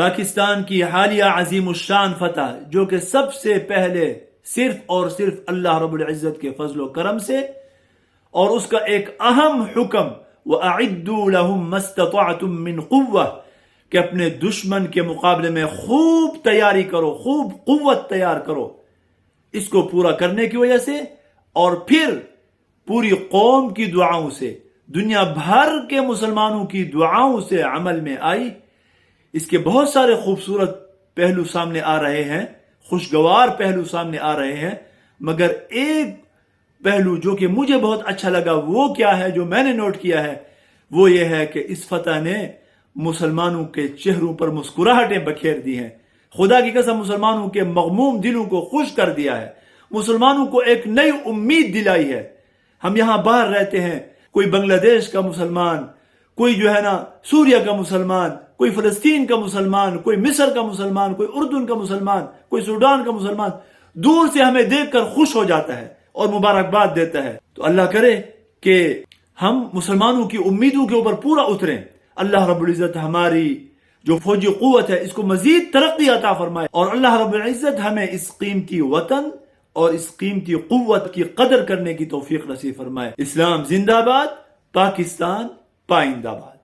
پاکستان کی حالیہ عظیم الشان فتح جو کہ سب سے پہلے صرف اور صرف اللہ رب العزت کے فضل و کرم سے، اور اس کا ایک اہم حکم وَأَعِدُّوا لَهُمْ مَا اسْتَطَعْتُم مِّن قُوَّةٍ کہ اپنے دشمن کے مقابلے میں خوب تیاری کرو، خوب قوت تیار کرو، اس کو پورا کرنے کی وجہ سے اور پھر پوری قوم کی دعاؤں سے، دنیا بھر کے مسلمانوں کی دعاؤں سے عمل میں آئی۔ اس کے بہت سارے خوبصورت پہلو سامنے آ رہے ہیں، خوشگوار پہلو سامنے آ رہے ہیں، مگر ایک پہلو جو کہ مجھے بہت اچھا لگا وہ کیا ہے جو میں نے نوٹ کیا ہے، وہ یہ ہے کہ اس فتح نے مسلمانوں کے چہروں پر مسکراہٹیں بکھیر دی ہیں۔ خدا کی قسم مسلمانوں کے مغموم دلوں کو خوش کر دیا ہے، مسلمانوں کو ایک نئی امید دلائی ہے۔ ہم یہاں باہر رہتے ہیں، کوئی بنگلہ دیش کا مسلمان، کوئی جو ہے نا سوریہ کا مسلمان، کوئی فلسطین کا مسلمان، کوئی مصر کا مسلمان، کوئی اردن کا مسلمان، کوئی سوڈان کا مسلمان دور سے ہمیں دیکھ کر خوش ہو جاتا ہے اور مبارکباد دیتا ہے۔ تو اللہ کرے کہ ہم مسلمانوں کی امیدوں کے اوپر پورا اتریں۔ اللہ رب العزت ہماری جو فوجی قوت ہے اس کو مزید ترقی عطا فرمائے، اور اللہ رب العزت ہمیں اس قیمتی وطن اور اس قیمتی قوت کی قدر کرنے کی توفیق نصیب فرمائے۔ اسلام زندہ باد، پاکستان پائندہ باد۔